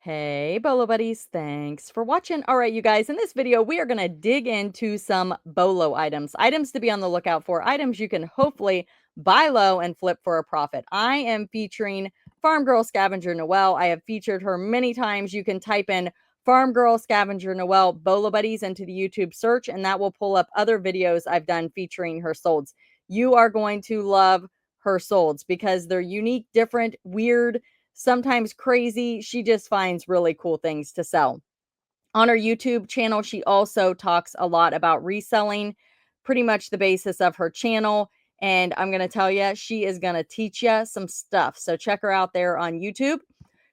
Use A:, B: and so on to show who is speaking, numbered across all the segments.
A: Hey, Bolo buddies, thanks for watching. All right, you guys, in this video, we are going to dig into some Bolo items to be on the lookout for, items you can hopefully buy low and flip for a profit. I am featuring Farm Girl Scavenger Noel. I have featured her many times. You can type in Farm Girl Scavenger Noel Bolo Buddies into the YouTube search, and that will pull up other videos I've done featuring her solds. You are going to love her solds because they're unique, different, weird, sometimes crazy. She just finds really cool things to sell. On her YouTube channel, she also talks a lot about reselling, pretty much the basis of her channel. And I'm going to tell you, she is going to teach you some stuff. So check her out there on YouTube.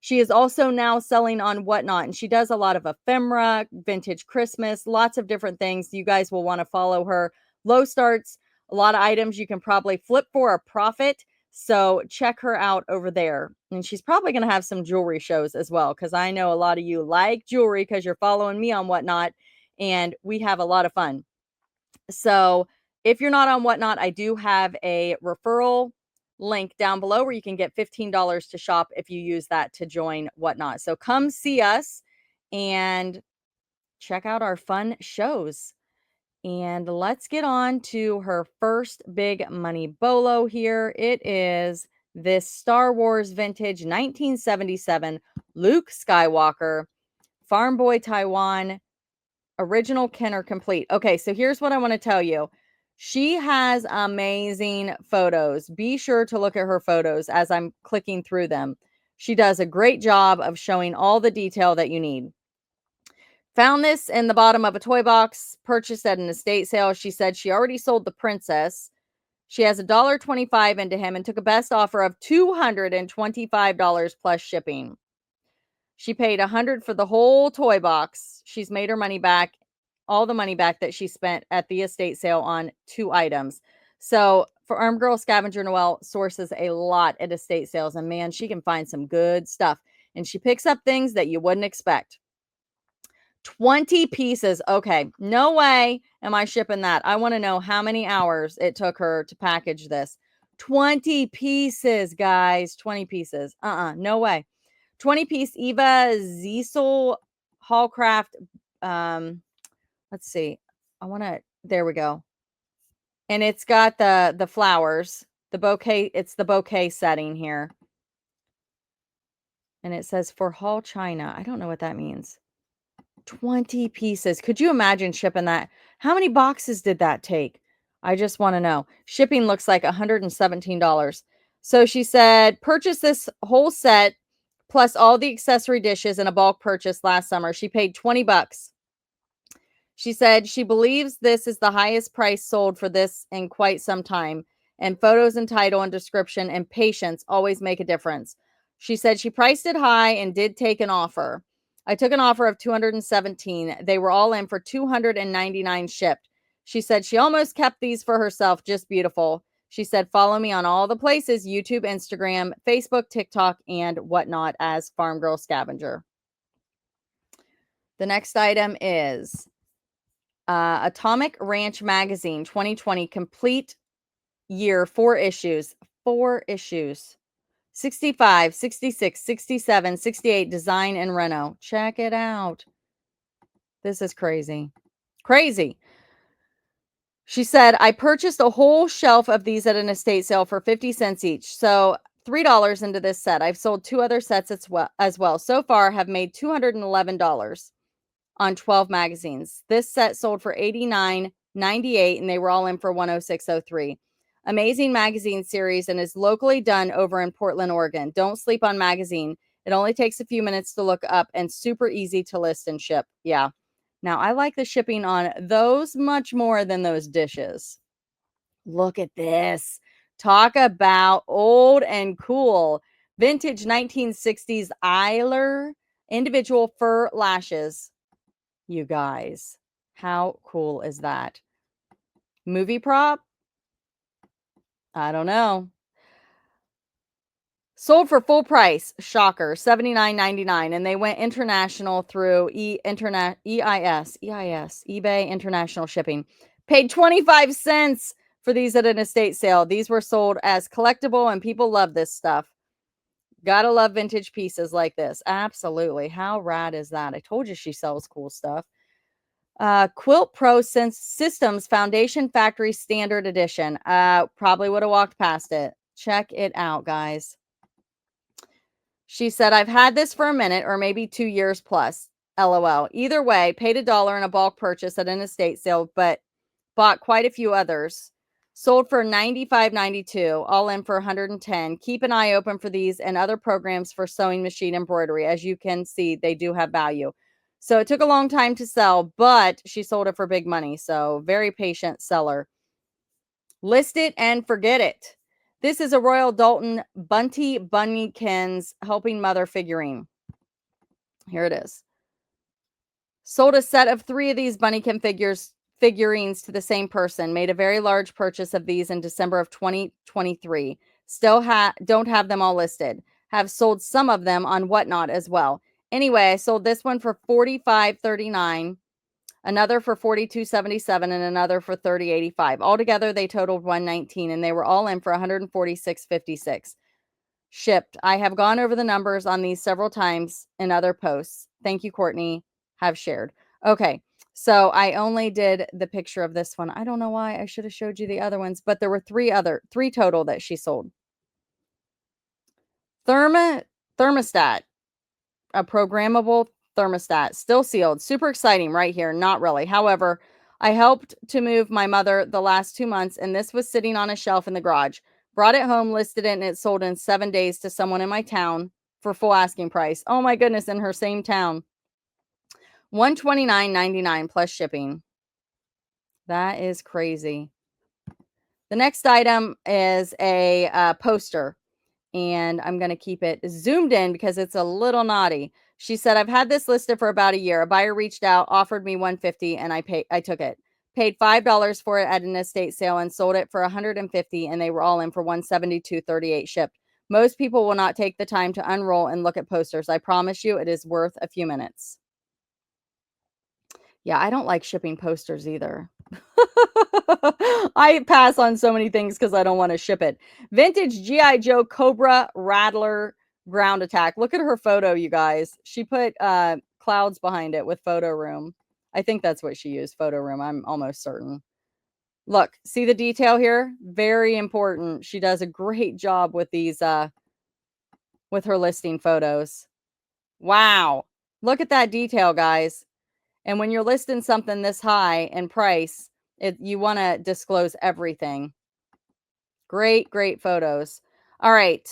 A: She is also now selling on Whatnot, and she does a lot of ephemera, vintage Christmas, lots of different things. You guys will want to follow her. Low starts, a lot of items you can probably flip for a profit. So check her out over there. And she's probably going to have some jewelry shows as well, because I know a lot of you like jewelry because you're following me on Whatnot, and we have a lot of fun. So if you're not on Whatnot, I do have a referral link down below where you can get $15 to shop if you use that to join Whatnot. So come see us and check out our fun shows. And let's get on to her first big money bolo here. It is this Star Wars vintage 1977 Luke Skywalker Farm Boy Taiwan original Kenner complete. Okay, so here's what I want to tell you. She has amazing photos. Be sure to look at her photos as I'm clicking through them. She does a great job of showing all the detail that you need. Found this in the bottom of a toy box, purchased at an estate sale. She said she already sold the princess. She has $1.25 into him and took a best offer of $225 plus shipping. She paid $100 for the whole toy box. She's made her money back, all the money back that she spent at the estate sale on 2 items. So Farm Girl Scavenger Noel sources a lot at estate sales, and man, she can find some good stuff. And she picks up things that you wouldn't expect. 20 pieces. Okay, no way am I shipping that. I want to know how many hours it took her to package this. 20 pieces, guys. 20 pieces. No way. 20-piece Eva Ziesel Hallcraft. Let's see. There we go. And it's got the flowers, the bouquet. It's the bouquet setting here. And it says for Hall China. I don't know what that means. 20 pieces. Could you imagine shipping that? How many boxes did that take? I just want to know. Shipping looks like $117. So she said, purchase this whole set plus all the accessory dishes in a bulk purchase last summer. She paid 20 bucks. She said she believes this is the highest price sold for this in quite some time. And photos and title and description and patience always make a difference. She said she priced it high and did take an offer. I took an offer of 217. They were all in for 299 shipped. She said she almost kept these for herself. Just beautiful. She said, follow me on all the places, YouTube, Instagram, Facebook, TikTok, and Whatnot as Farm Girl Scavenger. The next item is Atomic Ranch Magazine 2020 complete year, 4 issues. 4 issues. 65, 66, 67, 68, design and reno. Check it out. This is crazy. Crazy. She said, I purchased a whole shelf of these at an estate sale for 50 cents each. So $3 into this set. I've sold 2 other sets as well. So far, have made $211 on 12 magazines. This set sold for $89.98, and they were all in for $106.03. Amazing magazine series and is locally done over in Portland, Oregon. Don't sleep on magazine. It only takes a few minutes to look up and super easy to list and ship. Yeah. Now, I like the shipping on those much more than those dishes. Look at this. Talk about old and cool. Vintage 1960s Eiler individual fur lashes. You guys, how cool is that? Movie prop? I don't know. Sold for full price. Shocker. $79.99. And they went international through EIS, eBay International Shipping. Paid 25 cents for these at an estate sale. These were sold as collectible, and people love this stuff. Gotta love vintage pieces like this. Absolutely. How rad is that? I told you she sells cool stuff. Quilt Pro Systems Foundation Factory Standard Edition. Probably would have walked past it. Check it out, guys. She said, I've had this for a minute or maybe 2 years plus. LOL. Either way, paid $1 in a bulk purchase at an estate sale, but bought quite a few others. Sold for $95.92, all in for $110. Keep an eye open for these and other programs for sewing machine embroidery. As you can see, they do have value. So it took a long time to sell, but she sold it for big money. So very patient seller. List it and forget it. This is a Royal Dalton Bunty Bunnykins Helping Mother figurine. Here it is. Sold a set of 3 of these Bunnykin figurines to the same person. Made a very large purchase of these in December of 2023. Still don't have them all listed. Have sold some of them on Whatnot as well. Anyway, I sold this one for $45.39, another for $42.77, and another for $30.85. Altogether, they totaled $119, and they were all in for $146.56. Shipped. I have gone over the numbers on these several times in other posts. Thank you, Courtney. Have shared. Okay, so I only did the picture of this one. I don't know why I should have showed you the other ones, but there were three total that she sold. Thermostat, a programmable thermostat, still sealed. Super exciting right here. Not really. However, I helped to move my mother the last 2 months, and this was sitting on a shelf in the garage. Brought it home, listed it, and it sold in 7 days to someone in my town for full asking price. Oh my goodness, in her same town. $129.99 plus shipping. That is crazy. The next item is a poster, and I'm going to keep it zoomed in because it's a little naughty. She said, I've had this listed for about a year. A buyer reached out, offered me $150, and I took it. Paid $5 for it at an estate sale and sold it for $150, and they were all in for $172.38 shipped. Most people will not take the time to unroll and look at posters. I promise you, it is worth a few minutes. Yeah, I don't like shipping posters either. I pass on so many things because I don't want to ship it. Vintage G.I. Joe Cobra Rattler Ground Attack. Look at her photo, you guys. She put clouds behind it with photo room. I think that's what she used, photo room. I'm almost certain. Look, see the detail here? Very important. She does a great job with these, with her listing photos. Wow. Look at that detail, guys. And when you're listing something this high in price, you want to disclose everything. Great, great photos. All right.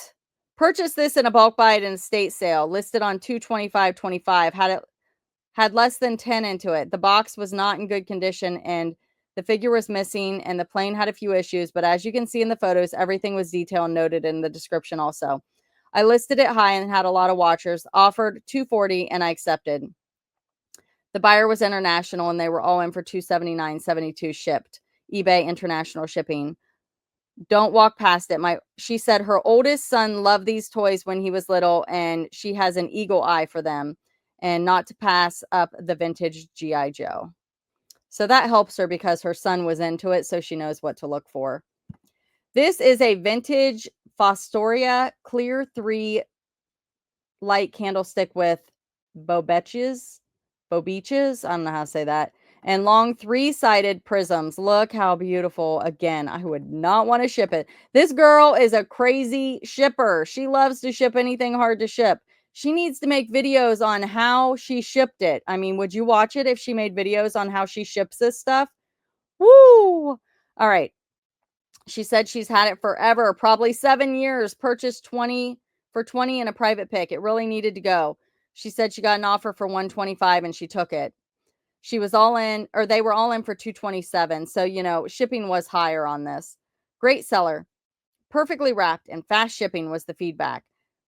A: Purchased this in a bulk buy at an estate sale, listed on 225.25. Had less than 10 into it. The box was not in good condition and the figure was missing and the plane had a few issues, but as you can see in the photos, everything was detailed and noted in the description also. I listed it high and had a lot of watchers, offered $240 and I accepted. The buyer was international and they were all in for $279.72 shipped. eBay international shipping. Don't walk past it. She said her oldest son loved these toys when he was little and she has an eagle eye for them and not to pass up the vintage G.I. Joe. So that helps her because her son was into it, so she knows what to look for. This is a vintage Fostoria Clear 3 light candlestick with bobeches. I don't know how to say that. And long 3-sided prisms. Look how beautiful. Again, I would not want to ship it. This girl is a crazy shipper. She loves to ship anything hard to ship. She needs to make videos on how she shipped it. I mean, would you watch it if she made videos on how she ships this stuff? Woo! All right. She said she's had it forever, probably 7 years, purchased 20 for 20 in a private pick. It really needed to go. She said she got an offer for 125 and she took it. She was all in, or they were all in for 227. So, you know, shipping was higher on this. Great seller. Perfectly wrapped and fast shipping was the feedback.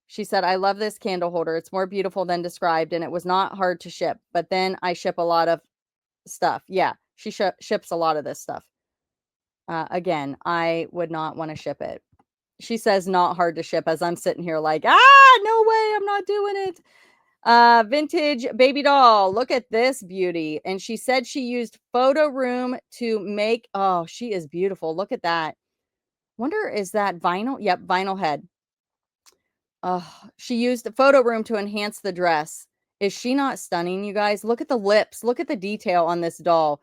A: She said, I love this candle holder. It's more beautiful than described and it was not hard to ship. But then I ship a lot of stuff. Yeah, she ships a lot of this stuff. Again, I would not want to ship it. She says not hard to ship as I'm sitting here like, no way, I'm not doing it. Vintage baby doll. Look at this beauty. And she said she used photo room to make, oh, she is beautiful. Look at that. Wonder, is that vinyl? Yep, vinyl head. Oh, she used the photo room to enhance the dress. Is she not stunning, you guys? Look at the lips. Look at the detail on this doll.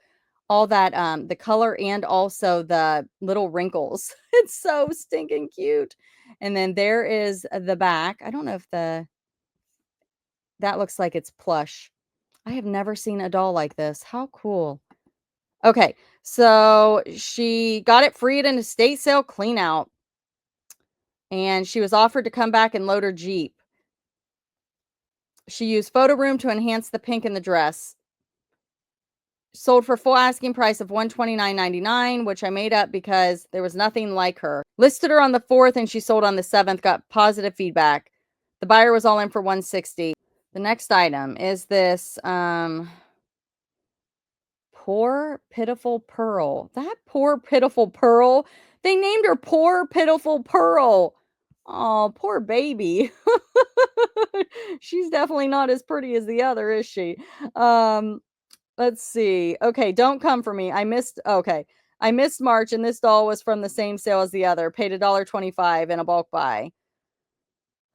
A: All that, the color and also the little wrinkles. It's so stinking cute. And then there is the back. I don't know if that looks like it's plush. I have never seen a doll like this. How cool. Okay, so she got it free at an estate sale clean out, and she was offered to come back and load her Jeep. She used photo room to enhance the pink in the dress. Sold for full asking price of $129.99, which I made up because there was nothing like her. Listed her on the 4th and she sold on the 7th, got positive feedback. The buyer was all in for $160. The next item is this Poor Pitiful Pearl. That Poor Pitiful Pearl. They named her Poor Pitiful Pearl. Oh, poor baby. She's definitely not as pretty as the other, is she? Um, let's see. Okay, don't come for me. I missed March and this doll was from the same sale as the other. Paid $1.25 in a bulk buy.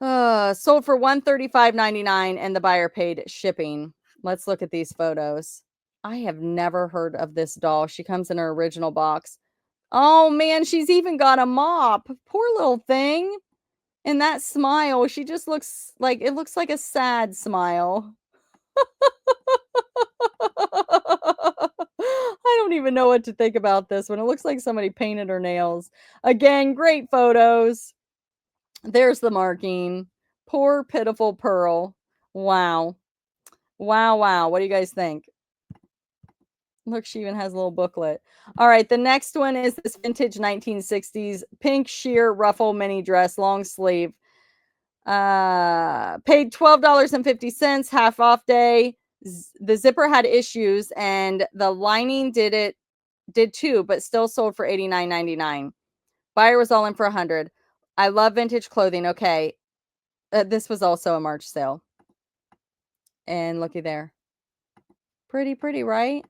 A: Sold for $135.99 and the buyer paid shipping. Let's look at these photos. I have never heard of this doll. She comes in her original box. Oh man, she's even got a mop. Poor little thing. And that smile, she just looks like it looks like a sad smile. I don't even know what to think about this one. It looks like somebody painted her nails. Again, great photos. There's the marking. Poor pitiful Pearl. Wow. Wow, wow. What do you guys think? Look, she even has a little booklet. All right, the next one is this vintage 1960s pink sheer ruffle mini dress, long sleeve. Paid $12.50, half off day. The zipper had issues and the lining did too, but still sold for $89.99. Buyer was all in for $100. I love vintage clothing. Okay. This was also a March sale. And looky there. Pretty, pretty, right?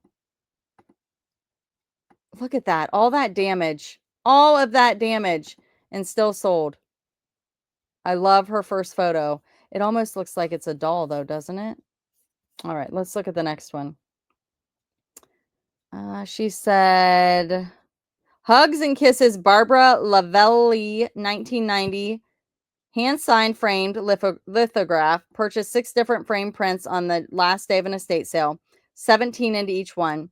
A: Look at that. All that damage. All of that damage and still sold. I love her first photo. It almost looks like it's a doll though, doesn't it? All right, let's look at the next one. She said, Hugs and Kisses, Barbara Lavelli, 1990. Hand-signed framed lithograph. Purchased 6 different frame prints on the last day of an estate sale. 17 into each one.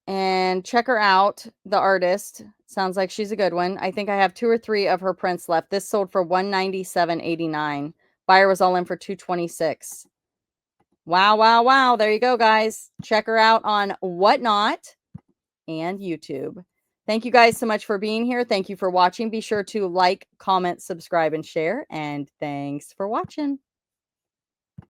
A: And check her out, the artist. Sounds like she's a good one. I think I have 2 or 3 of her prints left. This sold for $197.89. Buyer was all in for $226. Wow, wow, wow. There you go, guys. Check her out on Whatnot and YouTube. Thank you guys so much for being here. Thank you for watching. Be sure to like, comment, subscribe, and share. And thanks for watching.